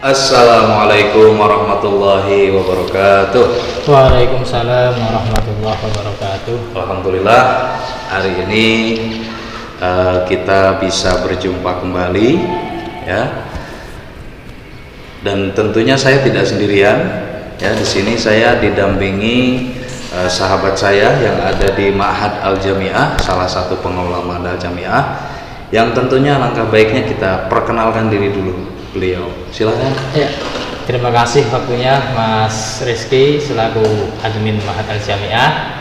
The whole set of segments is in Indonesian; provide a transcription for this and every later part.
Assalamualaikum warahmatullahi wabarakatuh. Waalaikumsalam warahmatullahi wabarakatuh. Alhamdulillah, hari ini kita bisa berjumpa kembali, ya. Dan tentunya saya tidak sendirian, ya. Di sini saya didampingi sahabat saya yang ada di Ma'had Al-Jami'ah, salah satu pengelola Ma'had Al-Jami'ah, yang tentunya langkah baiknya kita perkenalkan diri dulu. Beliau, silakan. Ya, terima kasih waktunya Mas Rizky selaku admin Ma'had Al-Jami'ah.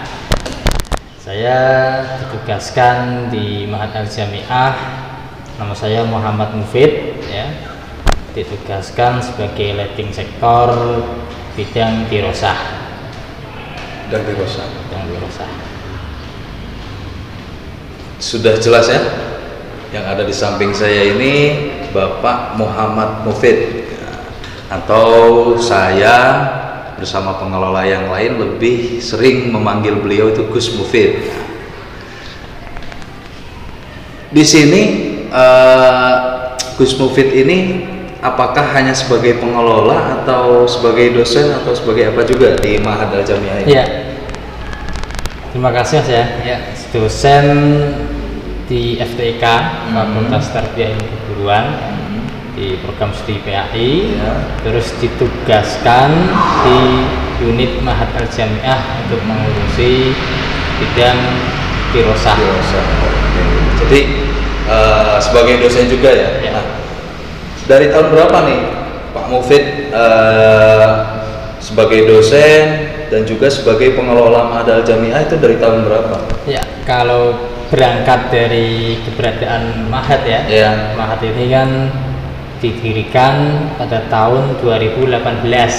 Saya ditugaskan di Ma'had Al-Jami'ah. Nama saya Muhammad Mufid, ya. Ditugaskan sebagai leading sektor bidang dirosah. Dan dirosah. Sudah jelas ya? Yang ada di samping saya ini Bapak Muhammad Mufid, atau saya bersama pengelola yang lain lebih sering memanggil beliau itu Gus Mufid. Di sini Gus Mufid ini apakah hanya sebagai pengelola atau sebagai dosen atau sebagai apa juga di Ma'had Al-Jami'ah ini? Ya, terima kasih Mas ya. Ya, dosen di FTIK, Fakultas Tarbiyah Ilmu Keguruan, di program studi PAI, terus ditugaskan di unit Ma'had Al-Jami'ah untuk mengurusi bidang dirosah. Jadi sebagai dosen juga ya? Nah, dari tahun berapa nih Pak Mufid sebagai dosen dan juga sebagai pengelola Ma'had Al-Jami'ah itu dari tahun berapa? Ya, kalau berangkat dari keberadaan Ma'had ya, Ma'had ini kan didirikan pada tahun 2018.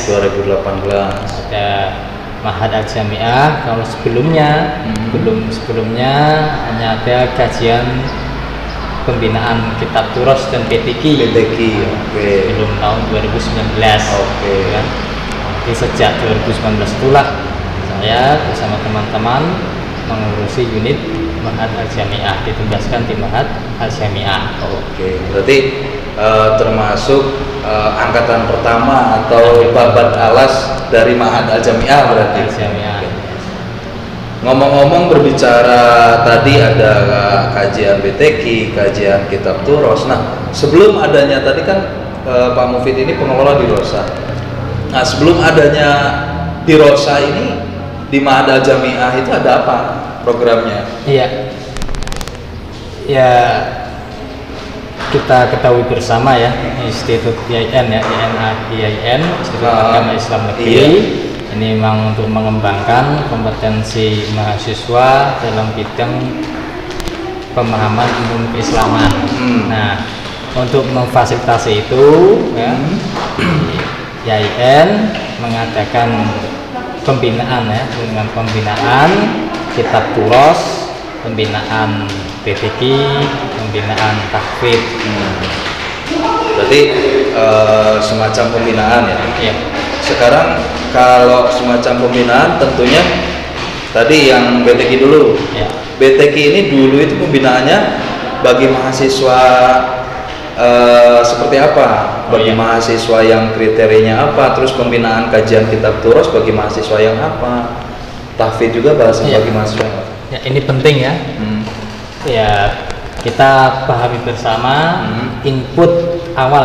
Ada Ma'had Al-Jami'ah. Kalau sebelumnya sebelumnya hanya ada kajian pembinaan kitab turos dan PTQ. Sebelum tahun 2019. Kan? Jadi sejak 2019 itulah saya bersama teman-teman mengurusi unit Ma'had Al-Jami'ah, ditugaskan di Ma'had Al-Jami'ah. Berarti termasuk angkatan pertama atau babat alas dari Ma'had Al-Jami'ah berarti. Ngomong-ngomong, berbicara tadi ada kajian BTQ, kajian kitab turos. Nah, sebelum adanya tadi kan Pak Mufid ini pengelola dirosah. Nah, sebelum adanya dirosah ini di Ma'had Al-Jami'ah itu ada apa programnya? Iya, ya kita ketahui bersama ya, Institut IAIN ya, IAIN, Institut Agama Islam Negeri. Ini memang untuk mengembangkan kompetensi mahasiswa dalam bidang pemahaman umum keislaman. Nah, untuk memfasilitasi itu ya, IAIN mengadakan pembinaan ya, dengan pembinaan kitab turos, pembinaan PTQ, pembinaan tahfidz. Berarti semacam pembinaan ya. Iya. Sekarang kalau semacam pembinaan tentunya tadi yang BTQ dulu. Ya. BTQ ini dulu itu pembinaannya bagi mahasiswa seperti apa? Bagi mahasiswa yang kriterianya apa? Terus pembinaan kajian kitab turos bagi mahasiswa yang apa? Tahfidz juga bahasa bagi mahasiswa. Ya, ini penting ya. Ya, kita pahami bersama input awal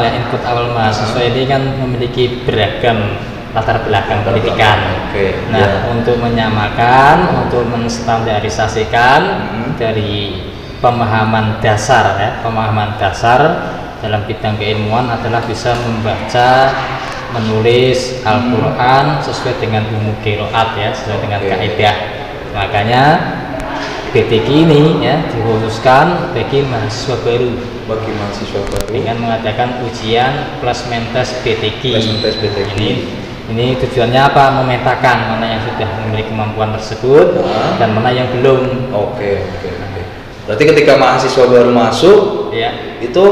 mahasiswa ini kan memiliki beragam latar belakang pendidikan. Nah, untuk menyamakan, untuk menstandarisasikan dari pemahaman dasar ya, pemahaman dasar dalam bidang keilmuan adalah bisa membaca, menulis Al-Quran sesuai dengan umum qiraat ya, sesuai dengan kaidah. Makanya BTQ ini ya dikhususkan bagi mahasiswa baru. Dengan mengadakan ujian plasmen tes BTQ. Ini tujuannya apa? Memetakan mana yang sudah memiliki kemampuan tersebut dan mana yang belum. Berarti ketika mahasiswa baru masuk, itu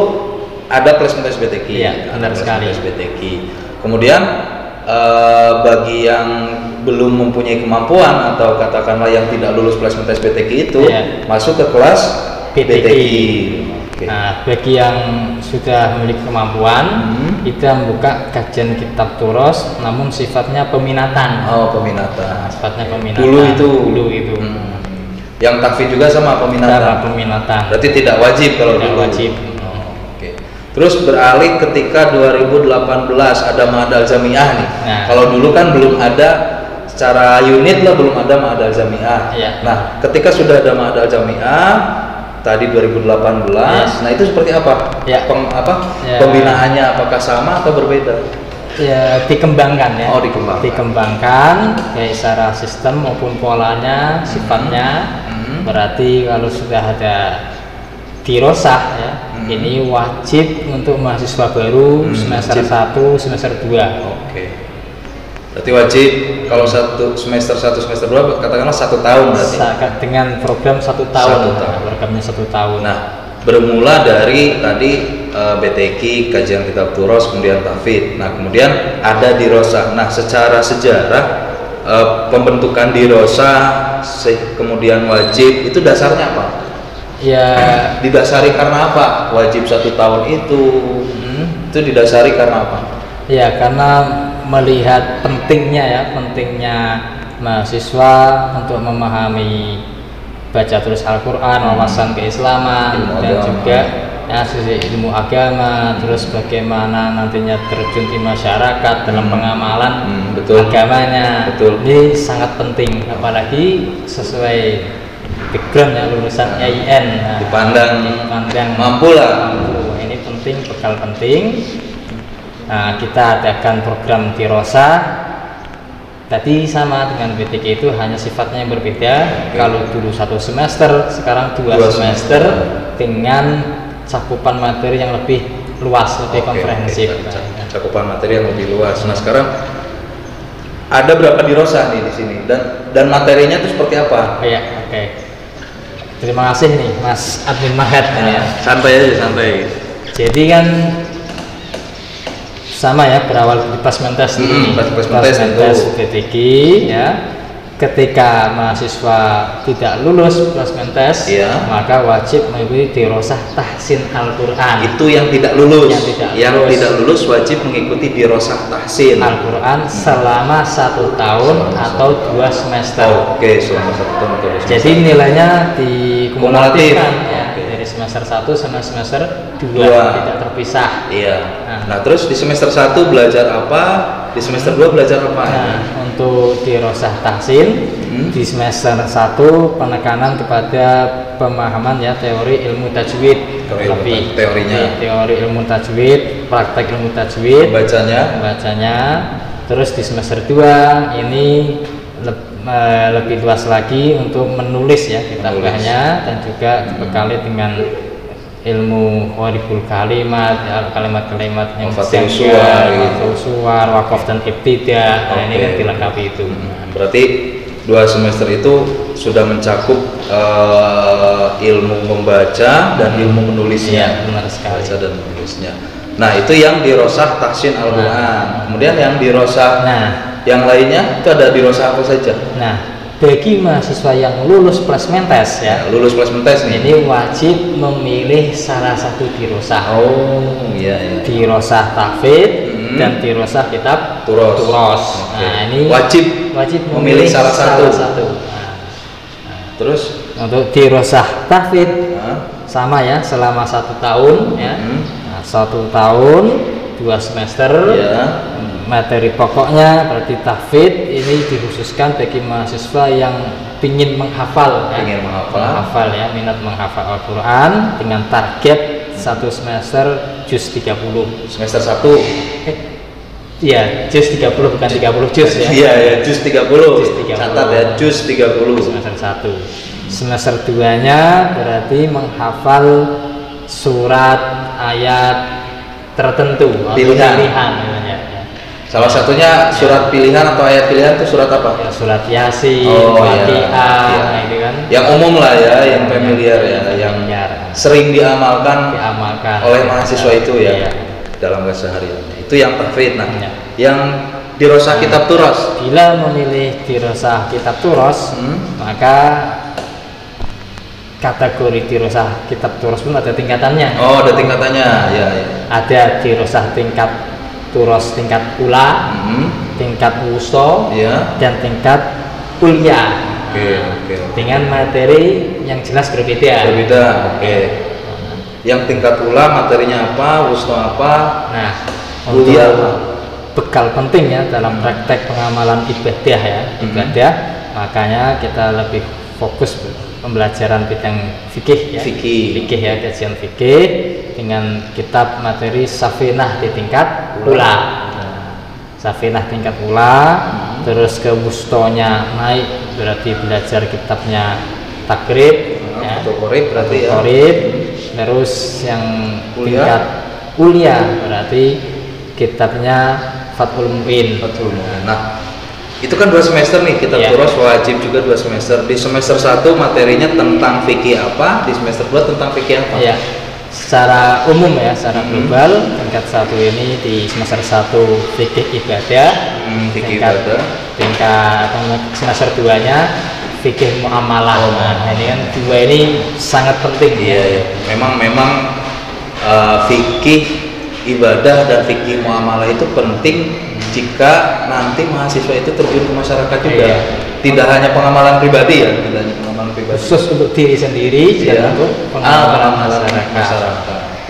ada plasmen tes BTQ. Iya, benar sekali. Kemudian bagi yang belum mempunyai kemampuan atau katakanlah yang tidak lulus plasmen tes BTQ itu masuk ke kelas BTQ. Nah, bagi yang sudah memiliki kemampuan, kita membuka kajian kitab turos, namun sifatnya peminatan. Oh, peminatan. Nah, sifatnya peminatan. Dulu itu. Yang tahfidz juga sama peminatan. Sama peminatan. Berarti tidak wajib kalau tidak dulu. Wajib. Oke. Terus beralih ketika 2018 ada Ma'had Al-Jamiah nih. Nah. Kalau dulu kan belum ada secara unit lah, belum ada Ma'had Al-Jamiah. Iya. Nah, ketika sudah ada Ma'had Al-Jamiah tadi 2018, nah itu seperti apa? Ya. Pembinaannya apakah sama atau berbeda? Ya, dikembangkan ya. Oh, dikembangkan. Dikembangkan baik secara sistem maupun polanya, sifatnya. Berarti kalau sudah ada dirosah ya, ini wajib untuk mahasiswa baru semester 1, semester 2. Oke. Berarti wajib kalau semester 1, semester 2 katakanlah 1 tahun berarti. Dengan program 1 tahun. 1 tahun. Programnya 1 tahun. Nah, bermula dari tadi BTQ, kajian kitab turos, kemudian tahfidz. Nah, kemudian ada dirosah. Nah, secara sejarah pembentukan dirosah kemudian wajib itu dasarnya apa? Ya, didasari karena apa? Wajib 1 tahun itu didasari karena apa? Ya, karena melihat pentingnya mahasiswa untuk memahami baca tulis Al-Quran, wawasan keislaman, dan juga sisi ilmu agama, terus bagaimana nantinya terjun di masyarakat dalam pengamalan agamanya. Ini sangat penting, apalagi sesuai background ya, lulusan IAIN. Dipandang mampu lah. Ini penting, bekal penting. Nah, kita adakan program dirosah. Tadi sama dengan BTQ itu hanya sifatnya yang berbeda. Kalau dulu 1 semester, sekarang 2 semester dengan cakupan materi yang lebih luas, lebih komprehensif. Cakupan materi yang lebih luas. Nah, sekarang ada berapa dirosah nih di sini dan materinya itu seperti apa? Iya, oke. Terima kasih nih Mas Admin Ma'had. Santai aja, santai. Jadi kan sama ya, berawal di placement test ini. Placement test BTQ ya. Ketika mahasiswa tidak lulus placement test, maka wajib mengikuti dirosah tahsin Al-Quran. Itu yang tidak lulus. Yang tidak lulus wajib mengikuti dirosah tahsin Al-Quran selama 1 tahun atau 2 semester. Oke, selama 1 tahun atau 2 semester. Jadi nilainya dikumulatifkan ya, dari semester 1 sampai semester 2 tidak terpisah. Iya. Nah, terus di semester 1 belajar apa? Di semester 2 belajar apa? Nah, untuk dirosah tahsin di semester 1 penekanan kepada pemahaman ya teori ilmu tajwid, teori ilmu tajwid, praktek ilmu tajwid, bacanya. Terus di semester 2 ini lebih luas lagi untuk menulis ya kitabahnya, dan juga dibekali dengan ilmu gharibul kalimat, kalimat-kalimat yang suar, wakaf dan ibtida. Nah, ini kan dilengkapi itu. Berarti 2 semester itu sudah mencakup ilmu membaca dan ilmu menulisnya. Benar sekali. Baca dan menulisnya. Nah, itu yang dirosah tahsin Al-Quran. Kemudian yang dirosah yang lainnya itu ada dirosah apa saja? Nah, bagi mahasiswa yang lulus placement test ya, lulus placement test nih, ini wajib memilih salah satu dirosah. Dirosah tahfidz dan dirosah kitab turos. Nah, ini wajib memilih salah satu. Terus untuk dirosah tahfidz sama ya, selama 1 tahun ya. 1 tahun 2 semester. Materi pokoknya berarti tahfidz ini dikhususkan bagi mahasiswa yang ingin menghafal ya, minat menghafal Al-Quran dengan target 1 semester juz 30. Semester 1 iya, juz 30 bukan 30 juz ya. Iya, juz 30. Catat ya, juz 30 semester 1. Semester 2-nya berarti menghafal surat ayat tertentu, pilihan. Salah satunya surat pilihan atau ayat pilihan itu surat apa? Ya, surat Yasin, Waqiah, itu kan. Yang umum lah ya, yang familiar ya, yang sering diamalkan oleh mahasiswa itu ya, dalam keseharian. Itu yang tahfidz. Nah, yang dirosah kitab turos. Bila memilih dirosah kitab turos, maka kategori dirosah kitab turos pun ada tingkatannya. Oh, ada tingkatannya, ya. Ada dirosah tingkat turos tingkat ula, tingkat wusto, dan tingkat ulia. Oke. Dengan materi yang jelas berbeda. Oke. Yang tingkat ula materinya apa, wusto apa? Nah, ulia apa? Bekal penting ya dalam praktek pengamalan ibadah ya, ibadah. Makanya kita lebih fokus pembelajaran bidang fikih ya, fikih ya, kajian fikih dengan kitab materi Safinah di tingkat ula. Safinah tingkat ula, terus ke wustonya naik berarti belajar kitabnya takrib, berarti ya. Terus yang tingkat ulia berarti kitabnya Fathul Mu'in. Nah, itu kan 2 semester nih kitab turos wajib juga 2 semester. Di semester 1 materinya tentang fikih apa, di semester 2 tentang fikih apa? Ya. Secara umum ya, secara global tingkat 1 ini di semester 1 fikih ibadah, tingkat semester 2-nya fikih muamalah. Nah, ini kan 2 ini sangat penting. Iya. Memang fikih ibadah dan fikih muamalah itu penting jika nanti mahasiswa itu terjun ke masyarakat juga. Tidak hanya pengamalan pribadi ya, khusus untuk diri sendiri dan untuk pengamalan masyarakat.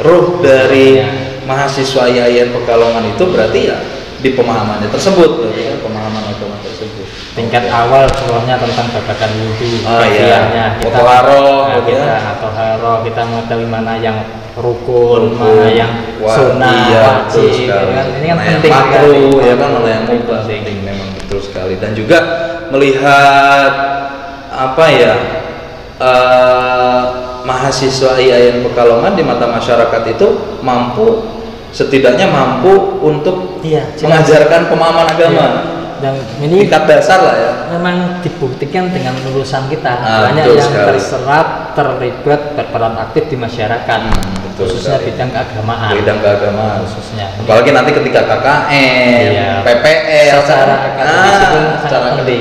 Ruh dari mahasiswa IAIN Pekalongan itu berarti ya di pemahamannya tersebut, berarti ya, pemahaman agama tersebut. Tingkat awal contohnya tentang babakan wudhu, kita kita mengetahui mana yang rukun, mana yang sunnah, wajib, ini kan penting sekali. Ya kan, mana yang penting, memang betul sekali. Dan juga melihat apa ya, mahasiswa IAIN Pekalongan di mata masyarakat itu setidaknya mampu untuk mengajarkan pemahaman agama. Dan ini tingkat dasar lah ya. Memang dibuktikan dengan lulusan kita banyak yang terserap, terlibat, berperan aktif di masyarakat, khususnya bidang keagamaan. Khususnya. Apalagi nanti ketika KKN, PPL, secara akademis itu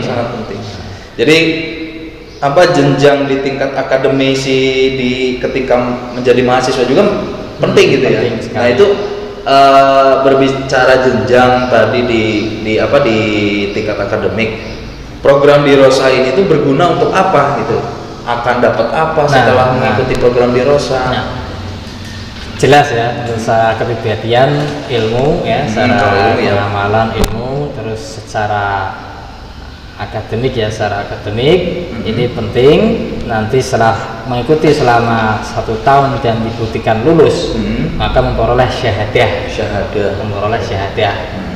sangat penting. Jadi jenjang di tingkat akademisi ketika menjadi mahasiswa juga penting gitu ya. Nah itu berbicara jenjang tadi di tingkat akademik, program Dirosa ini tuh berguna untuk apa gitu? Akan dapat apa setelah mengikuti program Dirosa? Jelas ya, secara kepribadian ilmu ya, secara pengamalan ilmu, terus secara akademik ya, ini penting. Nanti setelah mengikuti selama 1 tahun dan dibuktikan lulus, maka memperoleh syahadah.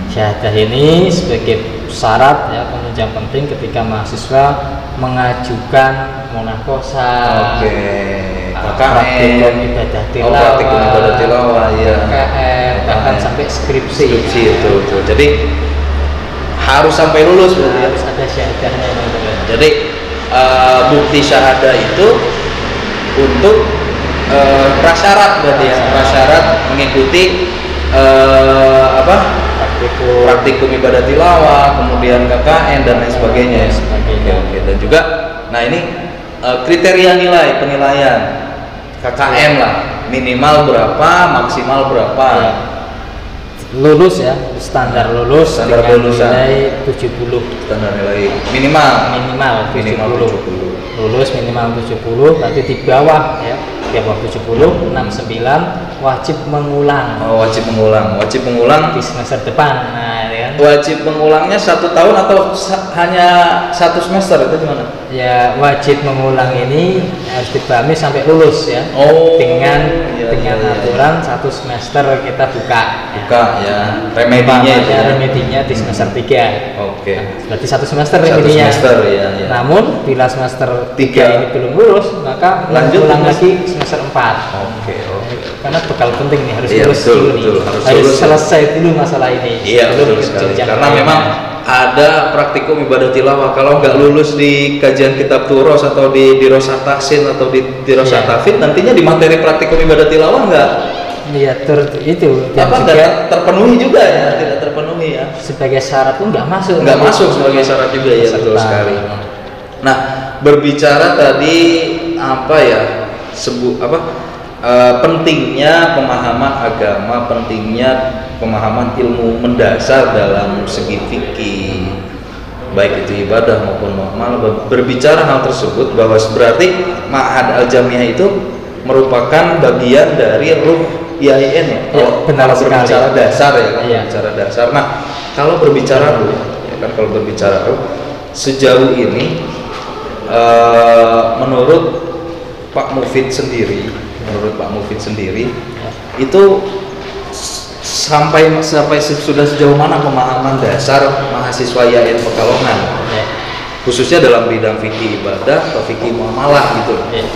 Syahadah ini sebagai syarat ya, penunjang penting ketika mahasiswa mengajukan munaqosyah, praktikum ibadah tilawah, KKN, bahkan sampai skripsi itu. Jadi harus sampai lulus berarti harus ada syahadahnya. Jadi bukti syahadah itu untuk prasyarat berarti ya, prasyarat mengikuti praktikum ibadah tilawah, kemudian KKN dan lain sebagainya. Oke. Dan juga nah ini kriteria penilaian KKN lah, minimal berapa, maksimal berapa. Lulus ya, standar lulus dengan nilai 70. Standar nilai minimal 70. Lulus minimal 70, berarti di bawah ya, di bawah 70, 69 wajib mengulang. Wajib mengulang di semester depan. Nah, ya kan? Wajib mengulangnya 1 tahun atau hanya 1 semester itu gimana? Ya, wajib mengulang ini harus dipahami sampai lulus ya. Dengan aturan 1 semester kita buka ya. Remedinya di semester 3. Oke. Nah, berarti 1 semester remedinya. Ya. Namun bila semester 3 ini belum lulus, maka ulang lagi semester 4. Oke. Karena bekal penting nih, harus lulus dulu nih. Harus selesai dulu masalah ini. Iya, betul sekali. Karena memang ada praktikum ibadah tilawah, kalau nggak lulus di kajian kitab turos atau di Dirosa Tahsin atau di Dirosa Tafid, nantinya di materi praktikum ibadah tilawah nggak tidak terpenuhi juga ya, tidak terpenuhi ya. Sebagai syarat pun nggak masuk sebagai syarat juga ya, betul sekali. Nah, berbicara tadi apa ya, pentingnya pemahaman agama, pentingnya pemahaman ilmu mendasar dalam segi fikih, baik itu ibadah maupun muamalah. Berbicara hal tersebut bahwa berarti Ma'had Al-Jamiah itu merupakan bagian dari ruh IAIN ya. Benar Kalau sekali. berbicara dasar ya kan, Iya. berbicara dasar. Nah, kalau berbicara ruh ya kan, kalau berbicara ruh sejauh ini menurut Pak Mufid sendiri itu sampai sudah sejauh mana pemahaman dasar mahasiswa IAIN Pekalongan, Ya. khususnya dalam bidang fikih ibadah atau fikih muamalah gitu. Ya.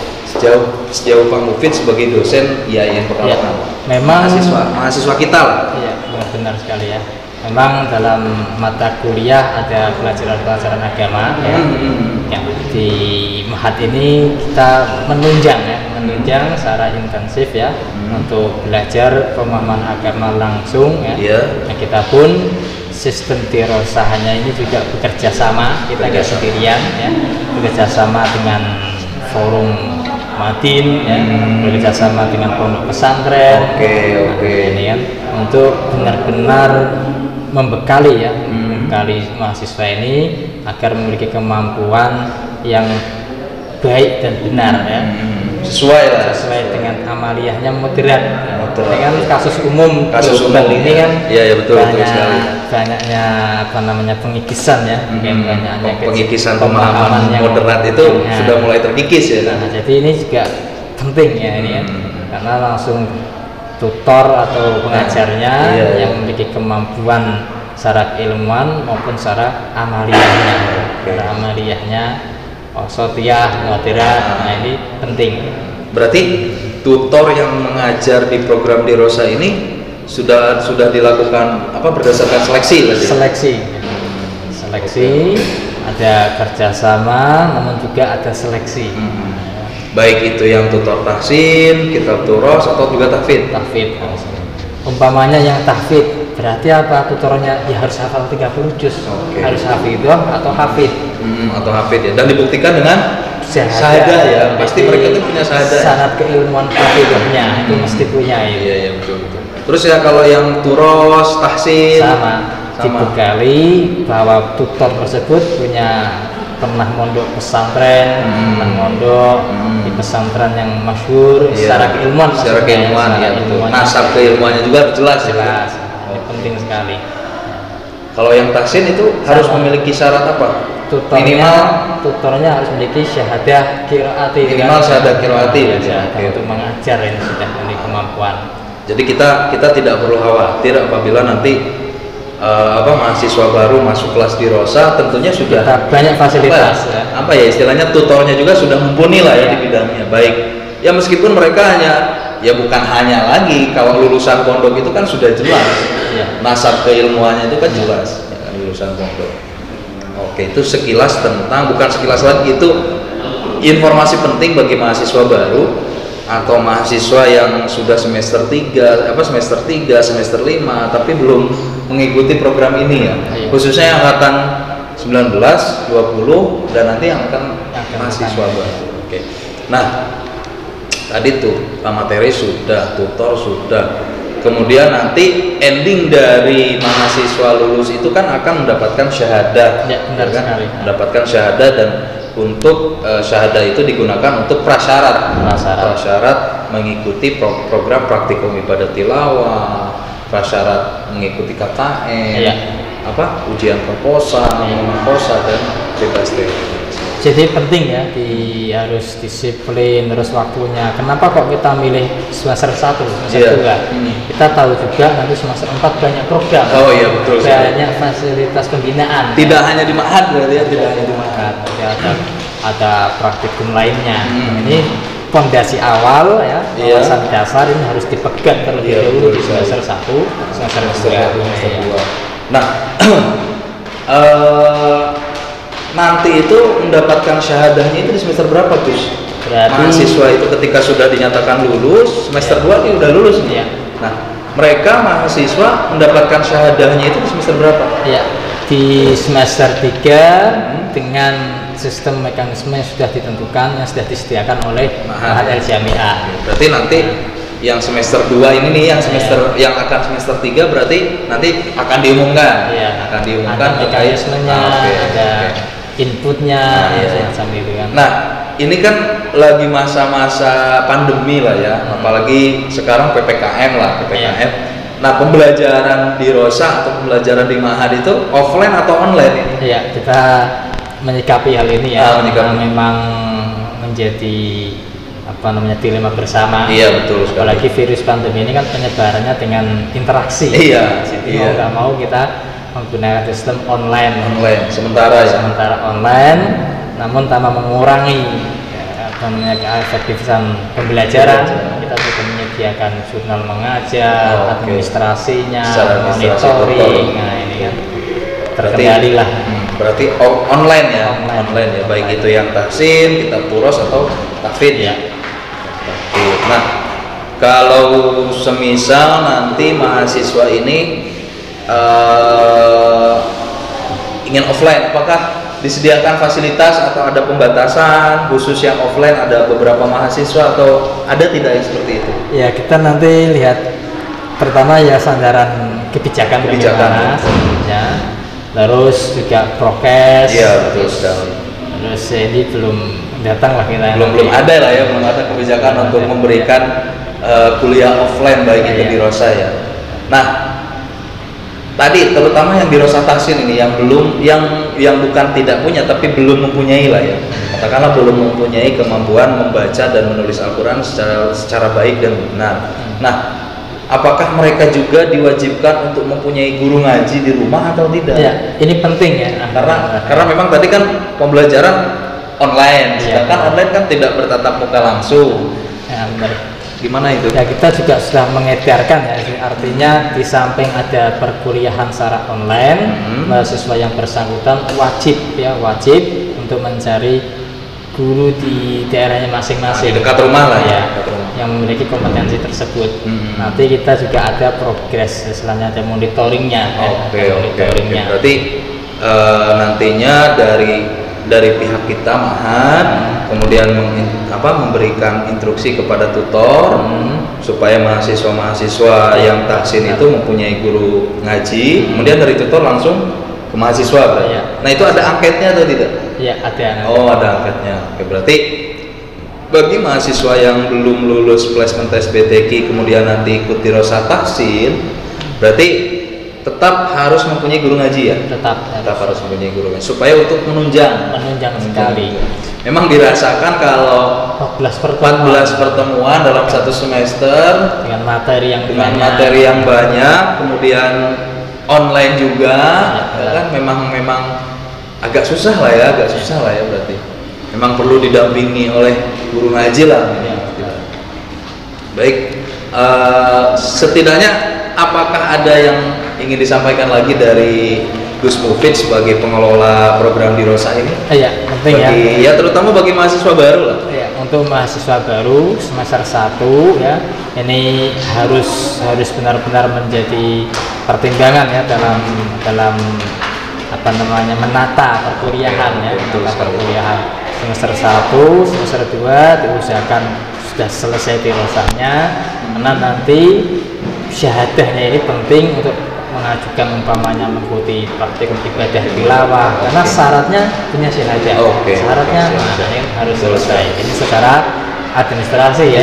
Sejauh Pak Mufid sebagai dosen IAIN Pekalongan, Memang mahasiswa kita lah. Iya, benar sekali ya. Memang dalam mata kuliah ada pelajaran-pelajaran agama ya. Yang di Ma'had ini kita menunjang secara intensif ya untuk belajar pemahaman agama langsung ya. Iya. Nah, kita pun sistem dirosahnya ini juga bekerja sama, kita nggak sendirian ya, bekerja sama dengan forum Madin ya, bekerja sama dengan pondok pesantren. Oke. Ini kan untuk benar-benar membekali mahasiswa ini agar memiliki kemampuan yang baik dan benar ya. Sesuai dengan amaliyahnya moderat. Ini kan kasus umum ini kan. Iya, betul sekali. Banyaknya pengikisan ya, banyaknya pengikisan pemahaman yang moderat itu sudah mulai terkikis ya. Nah, jadi ini juga penting ya ini ya, karena langsung tutor atau pengajarnya yang memiliki kemampuan secara ilmuwan maupun secara amaliyahnya. Secara amaliyahnya wasatiyah, moderat. Nah, ini penting. Berarti tutor yang mengajar di program Dirosa ini sudah dilakukan berdasarkan seleksi tadi? Seleksi, ada kerjasama, namun juga ada seleksi. Baik itu yang tutor tahsin, kitab turos, atau juga tahfidz. Umpamanya yang tahfidz, berarti apa tutornya? Ya harus hafal 30 juz. Harus hafidhah atau hafidz. Atau hafidz ya. Dan dibuktikan dengan syahadah ya. Pasti mereka itu punya syahadah. Sanad keilmuan hafidhahnya itu mesti punya itu. Iya, betul. Terus ya kalau yang turos, tahsin sama. Dibekali bahwa tutor tersebut pernah mondok pesantren, di pesantren yang masyhur secara keilmuan. Secara keilmuan ya, betul. Nasab keilmuannya juga jelas. Penting sekali. Kalau yang tahsin itu harus memiliki syarat apa? Tutornya harus memiliki syahadah qiraati. Minimal syahadah qiraati ya. Untuk mengajar ini sudah memiliki kemampuan. Jadi kita tidak perlu khawatir apabila nanti mahasiswa baru masuk kelas Dirosa, tentunya sudah banyak fasilitas istilahnya tutornya juga sudah mumpuni lah ya di bidangnya. Baik ya, meskipun mereka bukan hanya lagi, kalau lulusan pondok itu kan sudah jelas nasab keilmuannya itu kan jelas ya, lulusan pondok. Oke, itu sekilas bukan sekilas lagi, itu informasi penting bagi mahasiswa baru atau mahasiswa yang sudah semester 3, semester 5 tapi belum mengikuti program ini ya. Khususnya angkatan 19, 20 dan nanti angkatan mahasiswa baru. Oke. Nah, tadi tuh materi sudah, tutor sudah. Kemudian nanti ending dari mahasiswa lulus itu kan akan mendapatkan syahadah. Ya, benar sekali. Mendapatkan syahadah, dan untuk syahadah itu digunakan untuk prasyarat mengikuti program praktikum ibadah tilawah, prasyarat mengikuti KKN, ujian proposal, dan bebas teori. Jadi penting ya, harus disiplin, terus waktunya. Kenapa kok kita milih semester 1, semester 2? Kita tahu juga nanti semester 4 banyak program. Oh iya, betul. Banyak fasilitas pembinaan. Tidak hanya di Ma'had berarti ya, tidak hanya di Ma'had. Ada praktikum lainnya. Ini fondasi awal ya, wawasan dasar ini harus dipegang terlebih dahulu di semester 1, semester 2. Nah, nanti itu mendapatkan syahadahnya itu di semester berapa, Gus? Mahasiswa itu ketika sudah dinyatakan lulus, semester 2 ini udah lulus nih. Nah, mereka mahasiswa mendapatkan syahadahnya itu di semester berapa? Ya, di semester 3 dengan sistem mekanisme yang sudah ditentukan, yang sudah disediakan oleh Ma'had Al-Jami'ah. Berarti nanti yang semester 2 ini nih, yang semester yang akan semester 3 berarti nanti akan diumumkan. Akan diumumkan ada mekanismenya, ada inputnya, semacam itu kan. Nah, ini kan lagi masa-masa pandemi lah ya, apalagi sekarang PPKM lah, PPKM. Nah, pembelajaran di Rosa atau pembelajaran di Ma'had itu offline atau online ini? Iya, kita menyikapi hal ini ya, memang menjadi dilema bersama. Iya, betul sekali. Apalagi virus pandemi ini kan penyebarannya dengan interaksi. Iya. Jadi mau nggak mau kita menggunakan sistem online. Sementara online, namun tanpa mengurangi keefektifan pembelajaran. Kita juga menyediakan jurnal mengajar, administrasinya, monitoring. Nah, ini kan terkendali lah. Berarti online ya, online ya, baik itu yang tahsin, kitab turos atau tahfidz ya. Nah, kalau semisal nanti mahasiswa ini ingin offline, apakah disediakan fasilitas atau ada pembatasan khusus yang offline, ada beberapa mahasiswa atau ada tidak yang seperti itu? Ya, kita nanti lihat pertama ya sandaran kebijakan bagaimana ya, terus juga prokes. Iya, betul sekali. Terus ini belum datang lah kita. Belum ada lah ya, belum ada kebijakan untuk memberikan kuliah offline baik itu di Rosa ya. Nah, tadi terutama yang di Rosa Tahsin ini yang belum, yang bukan tidak punya tapi belum mempunyai lah ya, katakanlah belum mempunyai kemampuan membaca dan menulis Al-Quran secara baik dan benar. Nah, apakah mereka juga diwajibkan untuk mempunyai guru ngaji di rumah atau tidak? Ya, ini penting ya, karena memang tadi kan pembelajaran online, sedangkan online kan tidak bertatap muka langsung. Ya, benar. Gimana itu? Ya, kita juga sudah mengedarkan ya, artinya di samping ada perkuliahan secara online, mahasiswa yang bersangkutan wajib untuk mencari guru di daerahnya masing-masing, di dekat rumah lah ya, yang memiliki kompetensi tersebut. Nanti kita juga ada progres, istilahnya ada monitoringnya. Monitoringnya. Berarti nantinya dari pihak kita Ma'had kemudian memberikan instruksi kepada tutor supaya mahasiswa-mahasiswa yang tahsin itu mempunyai guru ngaji, kemudian dari tutor langsung ke mahasiswa berarti. Nah, itu ada angketnya atau tidak? Iya, ada. Ada angketnya. Oke, berarti bagi mahasiswa yang belum lulus placement tes BTQ kemudian nanti ikut di Rosa Tahsin, berarti tetap harus mempunyai guru ngaji ya? Tetap harus mempunyai guru ngaji supaya untuk menunjang sekali. Memang dirasakan kalau 14 pertemuan dalam satu semester dengan materi yang banyak, kemudian online juga, kan memang agak susah lah ya berarti. Memang perlu didampingi oleh guru ngaji lah. Baik, setidaknya apakah ada yang ingin disampaikan lagi dari Gus Mufid sebagai pengelola program di Rosa ini? Iya, penting ya, terutama bagi mahasiswa baru lah. Iya, untuk mahasiswa baru semester 1 ya, ini harus benar-benar menjadi pertimbangan ya dalam menata perkuliahan ya, perkuliahan semester 1, semester 2 diusahakan sudah selesai di Rosanya, karena nanti syahadahnya ini penting untuk mengajukan umpamanya mengikuti praktikum ibadah tilawah, karena syaratnya punya syahadah. Syaratnya harus selesai. Ini secara administrasi ya.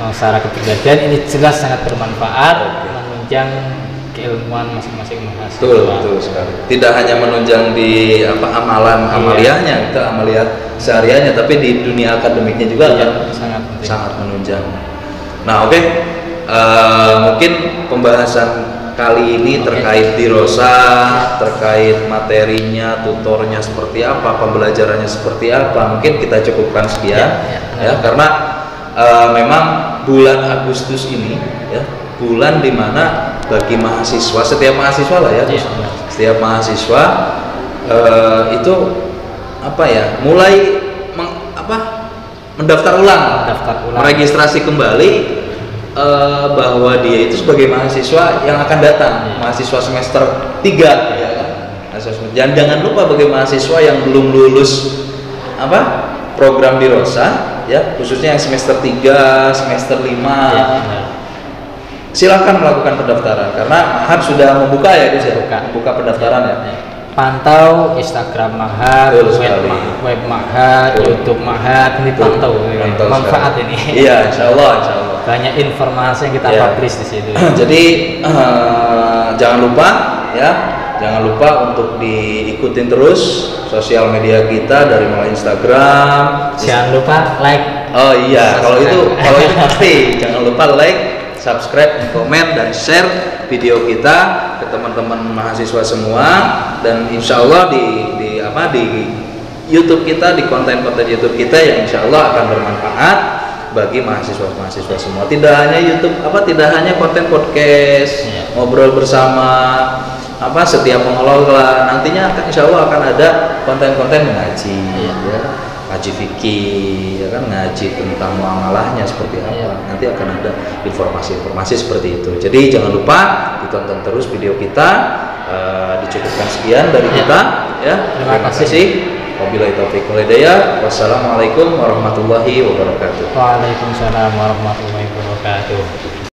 Secara kepribadian ini jelas sangat bermanfaat, menunjang keilmuan masing-masing mahasiswa. Betul sekali. Tidak hanya menunjang di amaliyahnya, itu amaliyah sehariannya, tapi di dunia akademiknya juga sangat menunjang. Nah, mungkin pembahasan kali ini terkait di Rosa, terkait materinya, tutornya seperti apa, pembelajarannya seperti apa, mungkin kita cukupkan sekian karena memang bulan Agustus ini ya, bulan dimana bagi mahasiswa, setiap mahasiswa lah ya, setiap mahasiswa itu mulai mendaftar ulang, meregistrasi kembali bahwa dia itu sebagai mahasiswa yang akan datang, mahasiswa semester 3 ya kan? asesmen. Jangan lupa bagi mahasiswa yang belum lulus program di Rosa ya, khususnya yang semester 3, semester 5. Ya, silakan melakukan pendaftaran karena Mahad sudah membuka ya Gus ya. Membuka pendaftaran ya. Pantau Instagram Mahad, web Mahad, YouTube Mahad, ini pantau manfaat sekali. Ini. Iya, insya Allah. Banyak informasi yang kita publish di situ. Jadi jangan lupa untuk diikutin terus sosial media kita dari mulai Instagram. Jangan lupa like. Oh iya, kalau itu pasti jangan lupa like, subscribe, komen dan share video kita ke teman-teman mahasiswa semua, dan insya Allah di YouTube kita, di konten-konten YouTube kita yang insya Allah akan bermanfaat bagi mahasiswa semua. Tidak hanya YouTube, tidak hanya konten podcast, ngobrol bersama setiap pengelola, nantinya insya Allah akan ada konten-konten mengaji, ngaji fikih, ya kan, ngaji tentang muamalahnya seperti apa. Nanti akan ada informasi-informasi seperti itu. Jadi jangan lupa ditonton terus video kita. Dicukupkan sekian dari kita. Ya, terima kasih. Wabillahi taufiq wal hidayah. Wassalamualaikum warahmatullahi wabarakatuh. Waalaikumsalam warahmatullahi wabarakatuh.